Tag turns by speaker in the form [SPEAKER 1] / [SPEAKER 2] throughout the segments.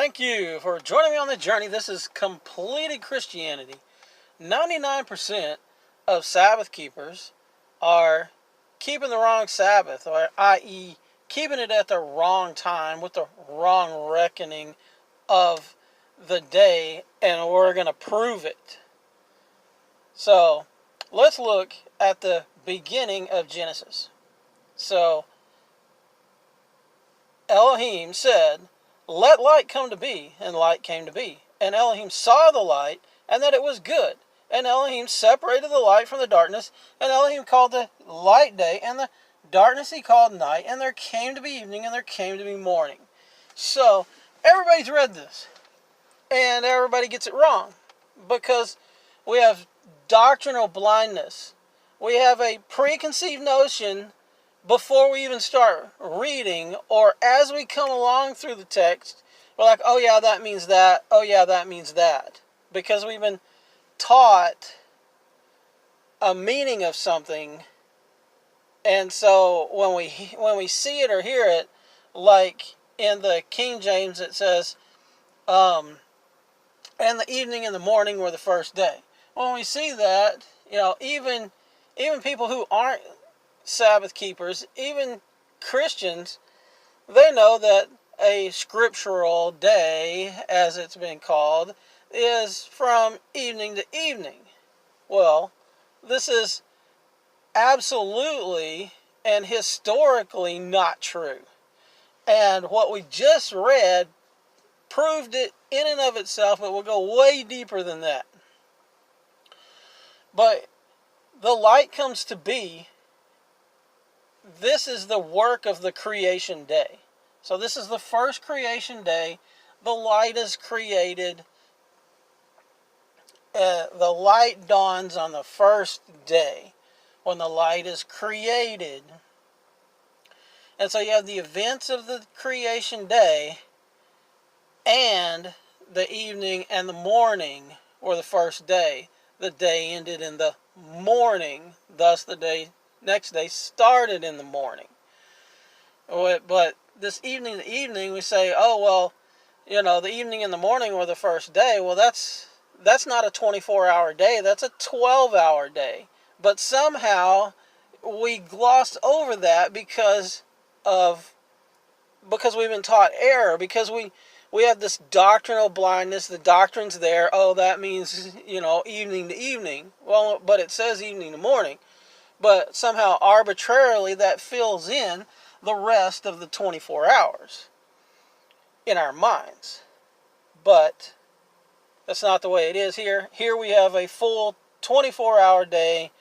[SPEAKER 1] Thank you for joining me on the journey. This is Completed Christianity. 99% of Sabbath keepers are keeping the wrong Sabbath, or i.e. keeping it at the wrong time with the wrong reckoning of the day, and we're going to prove it. So, let's look at the beginning of Genesis. So, Elohim said, "Let light come to be," and light came to be. And Elohim saw the light, and that it was good. And Elohim separated the light from the darkness, and Elohim called the light day, and the darkness he called night, and there came to be evening, and there came to be morning. So, everybody's read this, and everybody gets it wrong, because we have doctrinal blindness. We have a preconceived notion before we even start reading, or as we come along through the text, we're like, oh yeah, that means that, oh yeah, that means that. Because we've been taught a meaning of something, and so when we see it or hear it, like in the King James it says, and the evening and the morning were the first day. When we see that, even people who aren't Sabbath keepers, even Christians, they know that a scriptural day, as it's been called, is from evening to evening. Well, this is absolutely and historically not true. And what we just read proved it in and of itself, but we'll go way deeper than that. But the light comes to be. This is the work of the creation day. So this is the first creation day. The light is created. The light dawns on the first day when the light is created. And so you have the events of the creation day, and the evening and the morning were the first day. The day ended in the morning, thus the next day started in the morning. But this evening to evening, we say, oh, well, the evening and the morning were the first day. Well, that's not a 24-hour day. That's a 12-hour day. But somehow we glossed over that because we've been taught error, because we have this doctrinal blindness. The doctrine's there. Oh, that means, evening to evening. Well, but it says evening to morning. But somehow, arbitrarily, that fills in the rest of the 24 hours in our minds. But that's not the way it is here. Here we have a full 24-hour day.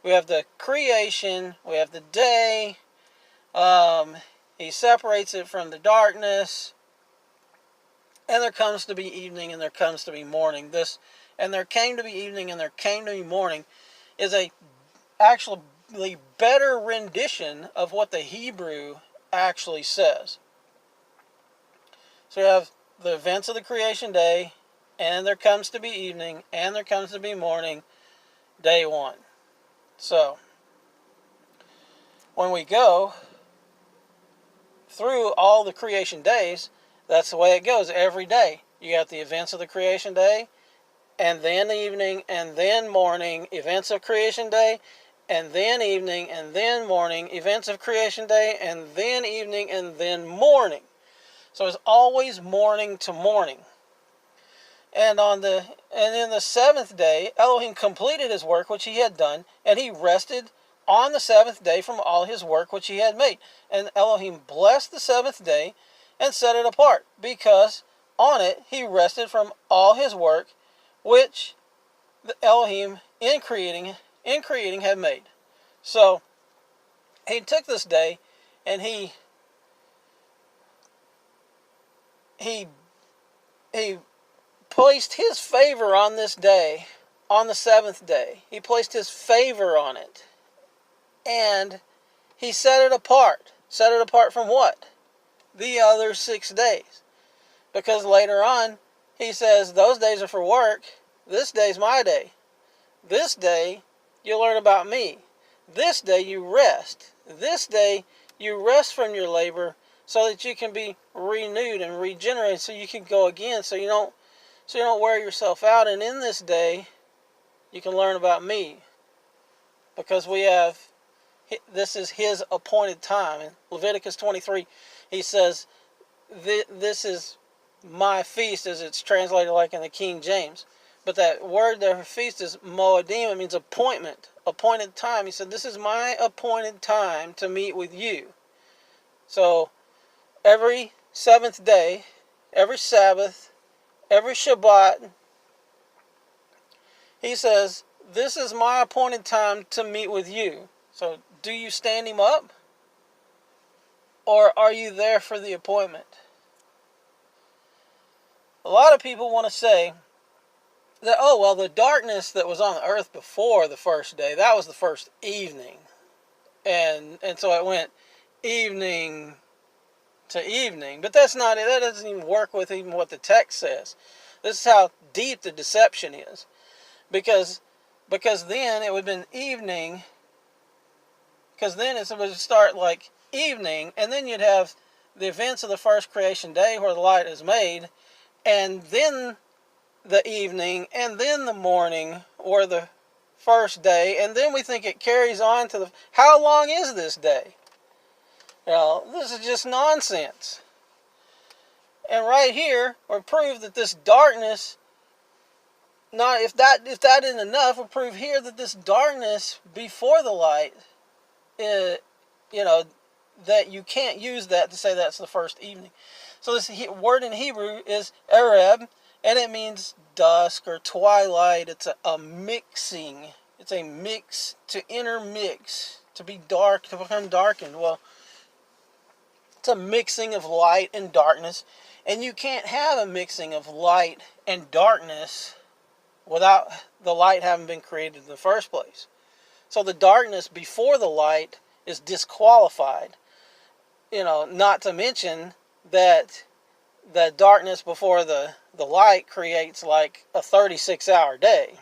[SPEAKER 1] We have the creation. We have the day. He separates it from the darkness. And there comes to be evening, and there comes to be morning. And there came to be evening, and there came to be morning is a actually better rendition of what the Hebrew actually says. So we have the events of the creation day, and there comes to be evening, and there comes to be morning, day one. So when we go through all the creation days, that's the way it goes every day. You got the events of the creation day, and then the evening, and then morning, events of creation day, and then evening, and then morning, events of creation day, and then evening, and then morning. So it's always morning to morning. And in the seventh day, Elohim completed his work which he had done, and he rested on the seventh day from all his work which he had made. And Elohim blessed the seventh day and set it apart, because on it he rested from all his work which the Elohim in creating had made. So he took this day, and he placed his favor on this day, on the seventh day. He placed his favor on it, and he set it apart. Set it apart from what? The other 6 days. Because later on, he says, those days are for work. This day's my day. This day, you learn about me. This day, you rest. This day, you rest from your labor, so that you can be renewed and regenerated, so you can go again, so you don't wear yourself out. And in this day, you can learn about me, because this is his appointed time. In Leviticus 23, he says, this is my feast, as it's translated like in the King James. But that word there for feast is moedim. It means appointment, appointed time. He said, this is my appointed time to meet with you. So every seventh day, every Sabbath, every Shabbat, he says, this is my appointed time to meet with you. So do you stand him up? Or are you there for the appointment? A lot of people want to say that, oh, well, the darkness that was on the earth before the first day, that was the first evening. And so it went evening to evening. But that's not it. That doesn't even work with even what the text says. This is how deep the deception is. Because then it would have been evening. Because then it would start like evening. And then you'd have the events of the first creation day where the light is made. And then the evening. And then the morning, or the first day. And then we think it carries on to how long is this day? This is just nonsense. And right here, we prove that this darkness, not if that isn't enough, we prove here that this darkness before the light, that you can't use that to say that's the first evening. So this word in Hebrew is Arab, and it means dusk or twilight. It's a mixing. It's a mix, to intermix, to be dark, to become darkened. Well, it's a mixing of light and darkness. And you can't have a mixing of light and darkness without the light having been created in the first place. So the darkness before the light is disqualified. Not to mention that the darkness before the light creates like a 36-hour day.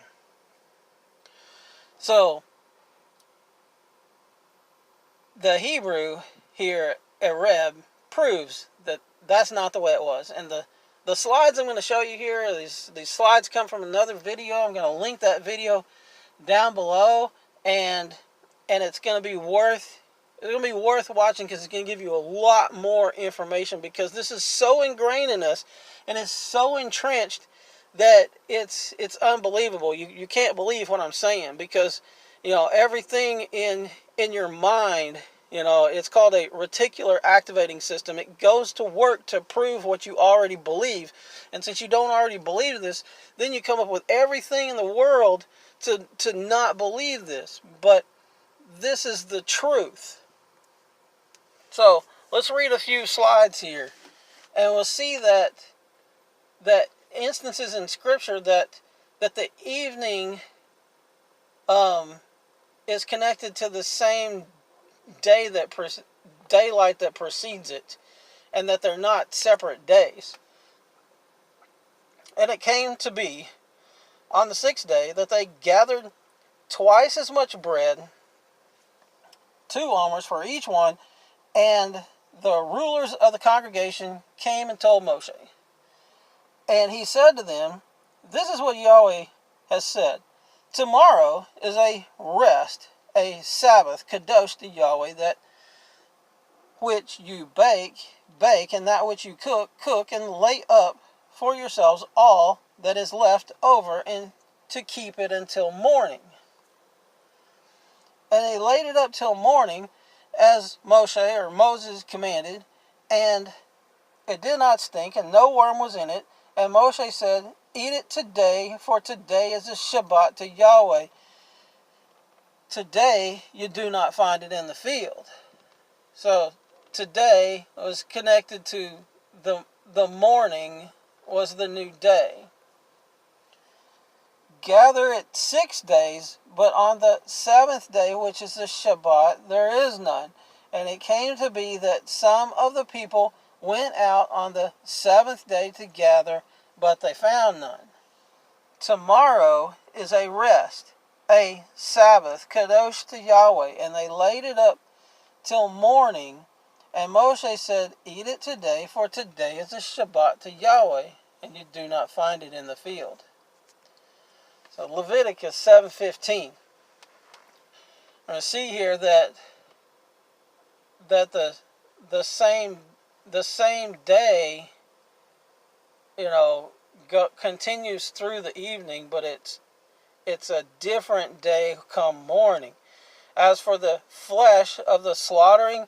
[SPEAKER 1] So the Hebrew here, Arab, proves that that's not the way it was. And the slides I'm going to show you here, these slides come from another video. I'm going to link that video down below, and it's going to be worth watching, because it's going to give you a lot more information, because this is so ingrained in us and it's so entrenched that it's unbelievable. You can't believe what I'm saying, because everything in your mind, it's called a reticular activating system. It goes to work to prove what you already believe. And since you don't already believe this, then you come up with everything in the world to not believe this. But this is the truth. So let's read a few slides here, and we'll see that instances in Scripture that the evening is connected to the same daylight that precedes it, and that they're not separate days. And it came to be on the sixth day that they gathered twice as much bread, 2 omers for each one, and the rulers of the congregation came and told Moshe. And he said to them, this is what Yahweh has said. Tomorrow is a rest, a Sabbath, kadosh to Yahweh, that which you bake, and that which you cook, and lay up for yourselves all that is left over, and to keep it until morning. And they laid it up till morning, as Moshe or Moses commanded, and it did not stink, and no worm was in it. And Moshe said, eat it today, for today is a Shabbat to Yahweh. Today you do not find it in the field. So today was connected to the morning was the new day. Gather it 6 days, but on the 7th day, which is the Shabbat, there is none. And it came to be that some of the people went out on the 7th day to gather, but they found none. Tomorrow is a rest, a Sabbath, kadosh to Yahweh. And they laid it up till morning, And Moshe said, eat it today, for today is a Shabbat to Yahweh, and you do not find it in the field. So Leviticus 7:15. We're going to see here that the same day, continues through the evening, but it's a different day come morning. As for the flesh of the slaughtering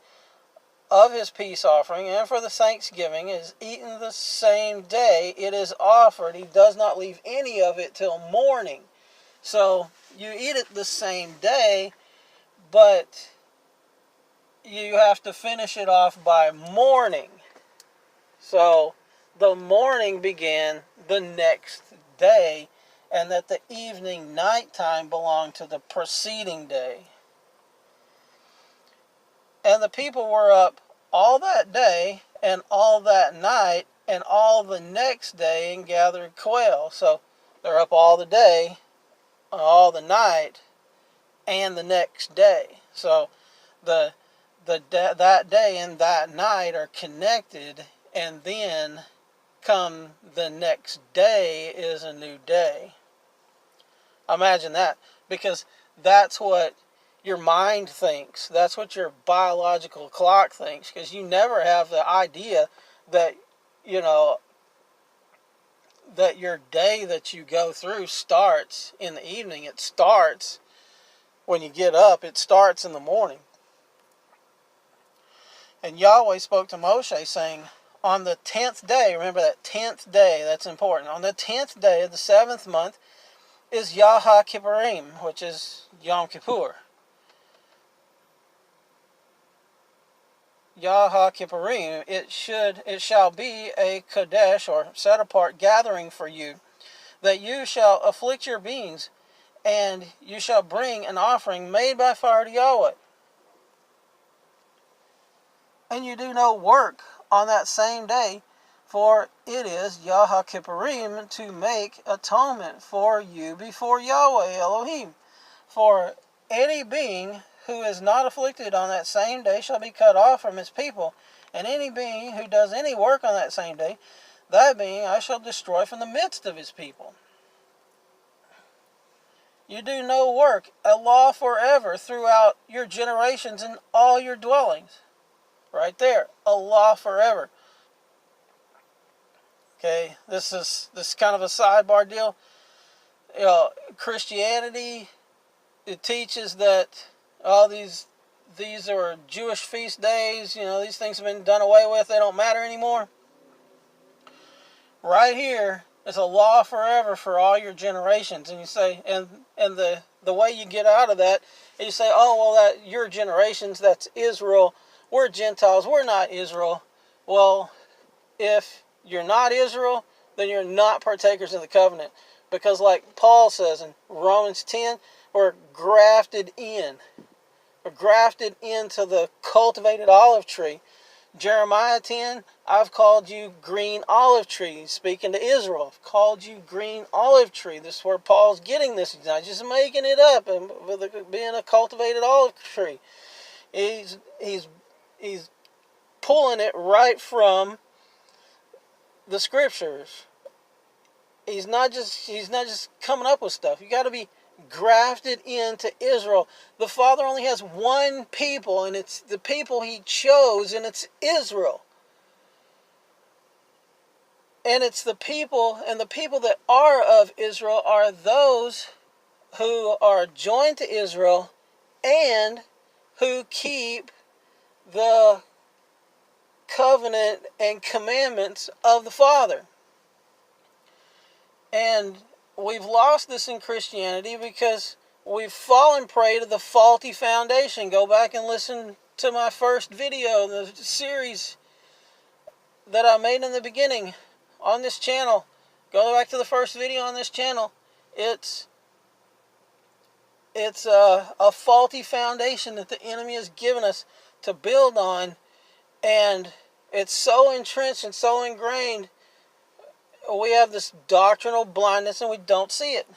[SPEAKER 1] of his peace offering and for the thanksgiving is eaten the same day it is offered. He does not leave any of it till morning. So you eat it the same day, but you have to finish it off by morning. So the morning began the next day, and that the evening nighttime belonged to the preceding day. And the people were up all that day and all that night and all the next day and gathered quail. So they're up all the day, all the night, and the next day. So that day and that night are connected, and then come the next day is a new day. Imagine that, because that's what your mind thinks. That's what your biological clock thinks, because you never have the idea that, that your day that you go through starts in the evening. It starts when you get up. It starts in the morning. And Yahweh spoke to Moshe, saying, on the 10th day, remember that 10th day, that's important. On the 10th day of the 7th month is Yom Kippurim, which is Yom Kippur. Yom Kippurim, it shall be a Kodesh, or set apart gathering for you, that you shall afflict your beings, and you shall bring an offering made by fire to Yahweh. And you do no work on that same day, for it is Yom Kippurim to make atonement for you before Yahweh Elohim. For any being who is not afflicted on that same day shall be cut off from his people, and any being who does any work on that same day, that being I shall destroy from the midst of his people. You do no work, a law forever throughout your generations in all your dwellings. Right there, a law forever. Okay, this is kind of a sidebar deal. Christianity, it teaches that all these are Jewish feast days. These things have been done away with. They don't matter anymore. Right here is a law forever for all your generations. And you say, and the way you get out of that is you say, oh, well, that your generations, that's Israel. We're Gentiles. We're not Israel. Well, if you're not Israel, then you're not partakers in the covenant. Because like Paul says in Romans 10, we're grafted in. We're grafted into the cultivated olive tree. Jeremiah 10, I've called you green olive tree. Speaking to Israel, I've called you green olive tree. This is where Paul's getting this. He's not just making it up and with being a cultivated olive tree. He's pulling it right from the scriptures. He's not just coming up with stuff. You got to be grafted into Israel. The Father only has one people, and it's the people he chose, and it's Israel. And it's the people, and the people that are of Israel are those who are joined to Israel and who keep the covenant and commandments of the Father. And we've lost this in Christianity because we've fallen prey to the faulty foundation. Go back and listen to my first video, the series that I made in the beginning on this channel. Go back to the first video on this channel. It's a faulty foundation that the enemy has given us to build on, and it's so entrenched and so ingrained. We have this doctrinal blindness and we don't see it.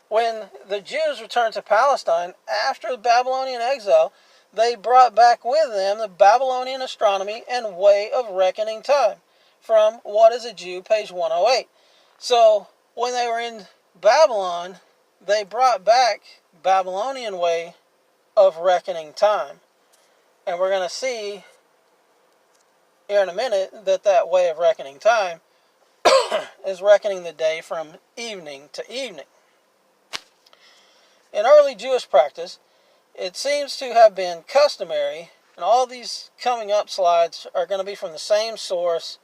[SPEAKER 1] When the Jews returned to Palestine after the Babylonian exile, they brought back with them the Babylonian astronomy and way of reckoning time, from What is a Jew, page 108. So, when they were in Babylon, they brought back Babylonian way of reckoning time. And we're going to see here in a minute that way of reckoning time is reckoning the day from evening to evening. In early Jewish practice, it seems to have been customary, and all these coming up slides are going to be from the same source,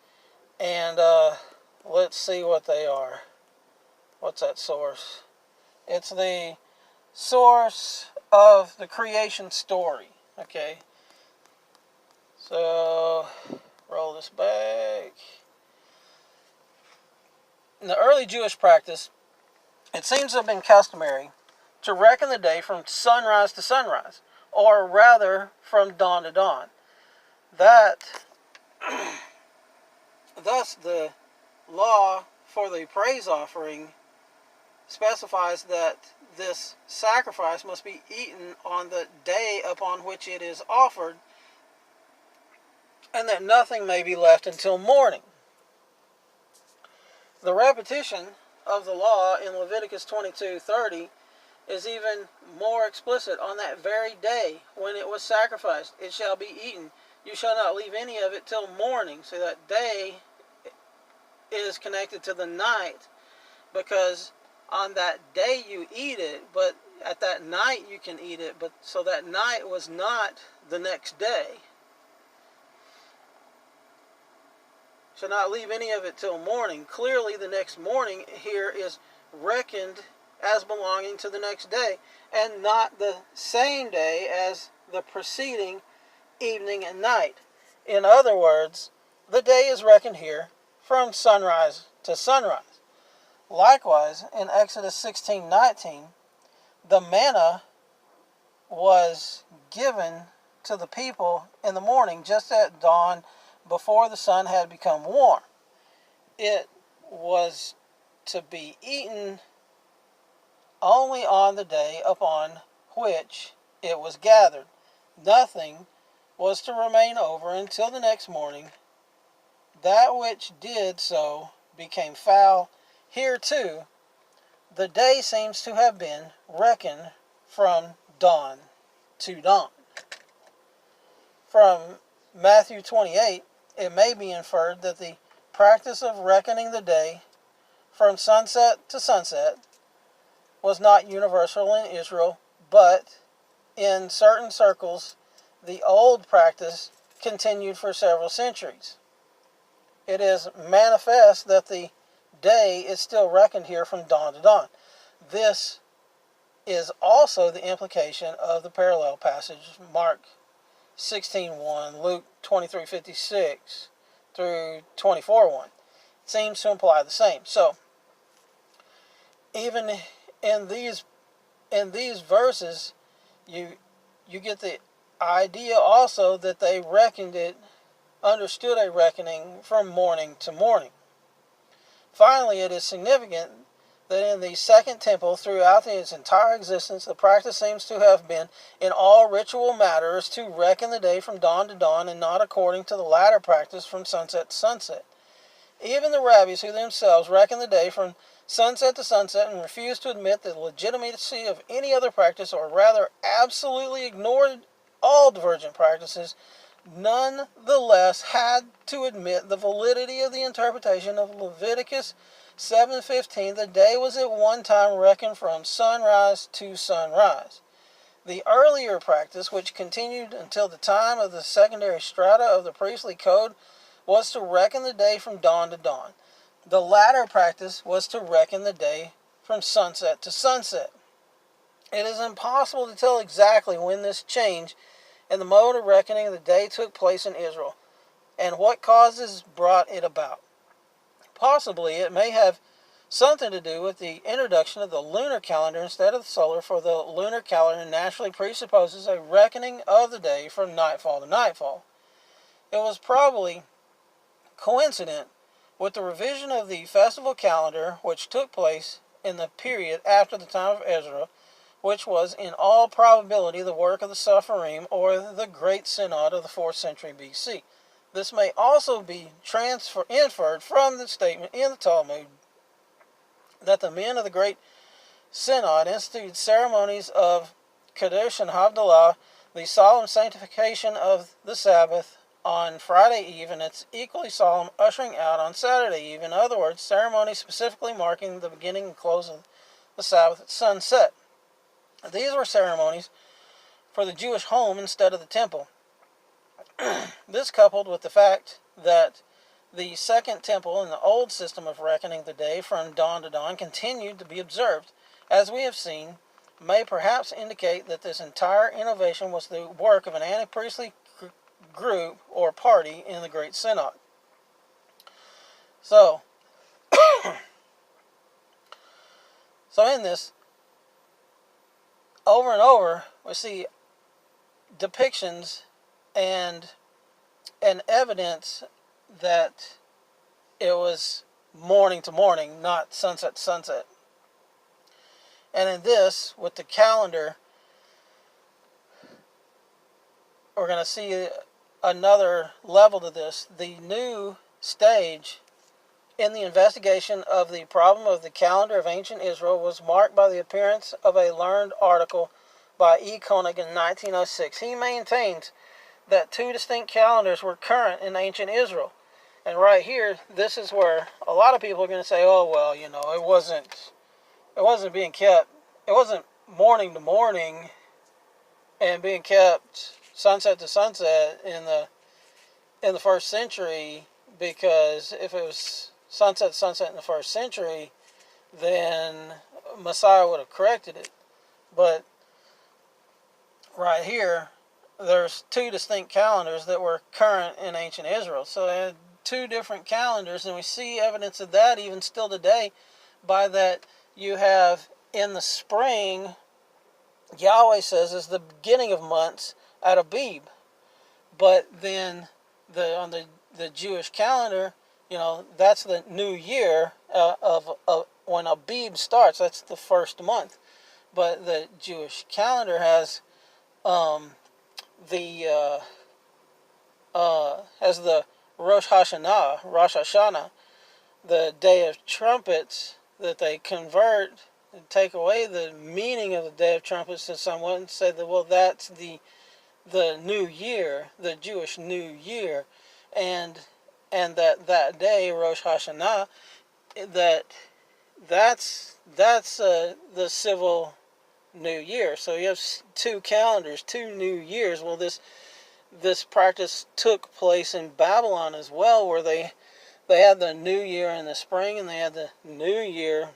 [SPEAKER 1] and let's see what they are. What's that source? It's the source of the creation story. Okay. So, roll this back. In the early Jewish practice, it seems to have been customary to reckon the day from sunrise to sunrise, or rather from dawn to dawn. Thus, the law for the praise offering specifies that this sacrifice must be eaten on the day upon which it is offered, and that nothing may be left until morning. The repetition of the law in Leviticus 22:30 is even more explicit. On that very day when it was sacrificed, it shall be eaten. You shall not leave any of it till morning. So that day is connected to the night, because on that day you eat it, but at that night you can eat it. But so that night was not the next day. Shall not leave any of it till morning. Clearly the next morning here is reckoned as belonging to the next day, and not the same day as the preceding evening and night. In other words, the day is reckoned here from sunrise to sunrise. Likewise, in Exodus 16:19, the manna was given to the people in the morning just at dawn, before the sun had become warm. It was to be eaten only on the day upon which it was gathered. Nothing was to remain over until the next morning. That which did so became foul. Here too, the day seems to have been reckoned from dawn to dawn. From Matthew 28, it may be inferred that the practice of reckoning the day from sunset to sunset was not universal in Israel, but in certain circles, the old practice continued for several centuries. It is manifest that the day is still reckoned here from dawn to dawn. This is also the implication of the parallel passage, Mark 16:1, Luke 23:56 through 24:1. It seems to imply the same. So, even in these verses, you get the idea also that they understood a reckoning from morning to morning. Finally, it is significant that in the Second Temple, throughout its entire existence, the practice seems to have been in all ritual matters to reckon the day from dawn to dawn, and not according to the latter practice from sunset to sunset. Even the rabbis, who themselves reckon the day from sunset to sunset and refused to admit the legitimacy of any other practice, or rather absolutely ignored all divergent practices, nonetheless had to admit the validity of the interpretation of Leviticus 7:15. The day was at one time reckoned from sunrise to sunrise. The earlier practice, which continued until the time of the secondary strata of the priestly code, was to reckon the day from dawn to dawn. The latter practice was to reckon the day from sunset to sunset. It is impossible to tell exactly when this change in the mode of reckoning of the day took place in Israel, and what causes brought it about. Possibly it may have something to do with the introduction of the lunar calendar instead of the solar, for the lunar calendar naturally presupposes a reckoning of the day from nightfall to nightfall. It was probably coincident with the revision of the festival calendar which took place in the period after the time of Ezra, which was in all probability the work of the Sepharim or the Great Synod of the 4th century BC. This may also be inferred from the statement in the Talmud that the men of the Great Synod instituted ceremonies of Kiddush and Havdalah, the solemn sanctification of the Sabbath, on Friday Eve, and its equally solemn ushering out on Saturday Eve. In other words, ceremonies specifically marking the beginning and close of the Sabbath at sunset. These were ceremonies for the Jewish home instead of the temple. This, coupled with the fact that the second temple in the old system of reckoning the day from dawn to dawn continued to be observed, as we have seen, may perhaps indicate that this entire innovation was the work of an anti-priestly group or party in the Great Synod. So in this, over and over, we see depictions and evidence that it was morning to morning, not sunset to sunset. And in this, with the calendar, we're going to see another level to this. The new stage in the investigation of the problem of the calendar of ancient Israel was marked by the appearance of a learned article by E. Koenig in 1906. He maintains that two distinct calendars were current in ancient Israel. And right here, this is where a lot of people are going to say, oh, well, it wasn't being kept, it wasn't morning to morning and being kept sunset to sunset in the first century, because if it was sunset to sunset in the first century, then Messiah would have corrected it. But right here, there's two distinct calendars that were current in ancient Israel. So they had two different calendars, and we see evidence of that even still today by that you have in the spring, Yahweh says, is the beginning of months at Abib. But then on the Jewish calendar, that's the new year of when Abib starts. That's the first month. But the Jewish calendar has the Rosh Hashanah, the Day of Trumpets, that they convert and take away the meaning of the Day of Trumpets to someone and say that, well, that's the new year, the Jewish New Year, and that day, Rosh Hashanah, that's the civil New Year. So you have two calendars, two New Years. Well, this practice took place in Babylon as well, where they had the New Year in the spring and they had the New Year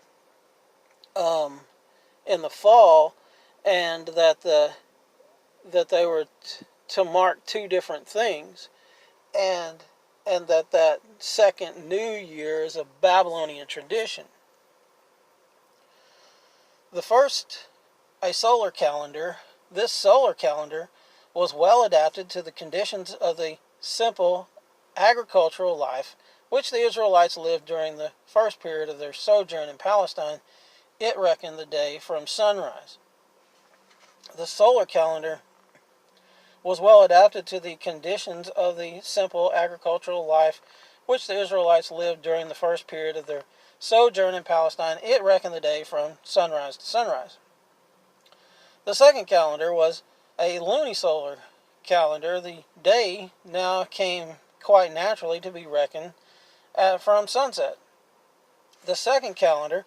[SPEAKER 1] in the fall, and that they were to mark two different things, and that second New Year is a Babylonian tradition. The first, a solar calendar. This solar calendar was well adapted to the conditions of the simple agricultural life which the Israelites lived during the first period of their sojourn in Palestine. It reckoned the day from sunrise. The solar calendar was well adapted to the conditions of the simple agricultural life which the Israelites lived during the first period of their sojourn in Palestine. It reckoned the day from sunrise to sunrise. The second calendar was a lunisolar calendar. The day now came quite naturally to be reckoned from sunset. The second calendar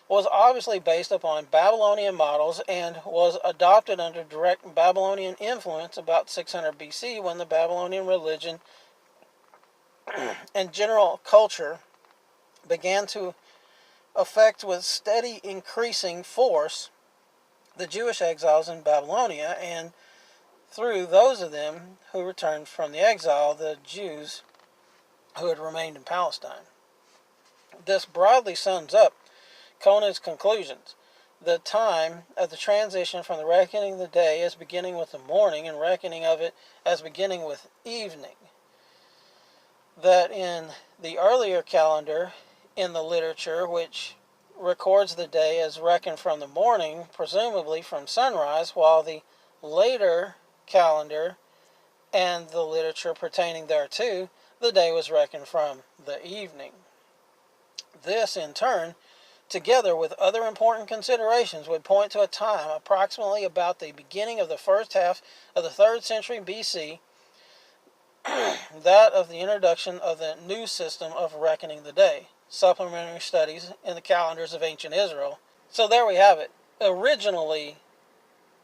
[SPEAKER 1] was obviously based upon Babylonian models and was adopted under direct Babylonian influence about 600 BC, when the Babylonian religion and general culture began to affect with steady increasing force the Jewish exiles in Babylonia, and through those of them who returned from the exile, the Jews who had remained in Palestine. This broadly sums up Koenig's conclusions. The time of the transition from the reckoning of the day as beginning with the morning and reckoning of it as beginning with evening. That in the earlier calendar in the literature, which records the day as reckoned from the morning, presumably from sunrise, while the later calendar and the literature pertaining thereto, the day was reckoned from the evening. This, in turn, together with other important considerations, would point to a time approximately about the beginning of the first half of the 3rd century BC, that of the introduction of the new system of reckoning the day, supplementary studies in the calendars of ancient Israel. So there we have it. Originally,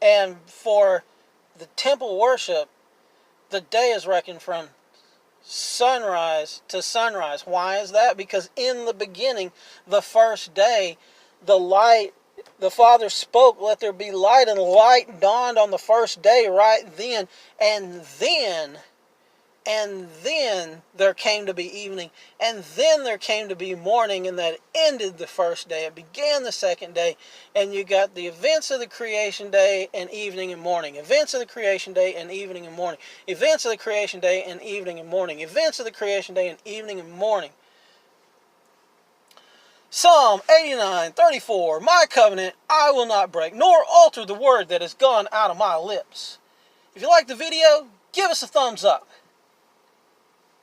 [SPEAKER 1] and for the temple worship, the day is reckoned from sunrise to sunrise. Why is that? Because in the beginning, the first day, the Father spoke, let there be light, and light dawned on the first day right then. And then there came to be evening, and then there came to be morning, and that ended the first day. It began the second day, and you got the events of the creation day and evening and morning. Events of the creation day and evening and morning. Events of the creation day and evening and morning. Events of the creation day and evening and morning. Psalm 89:34. My covenant I will not break, nor alter the word that has gone out of my lips. If you like the video, give us a thumbs up.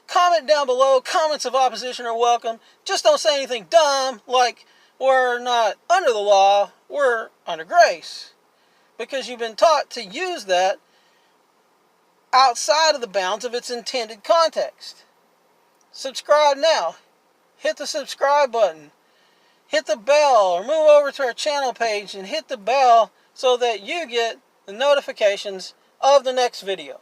[SPEAKER 1] Comment down below. Comments of opposition are welcome. Just don't say anything dumb like we're not under the law, we're under grace. Because you've been taught to use that outside of the bounds of its intended context. Subscribe now. Hit the subscribe button. Hit the bell, or move over to our channel page and hit the bell so that you get the notifications of the next video.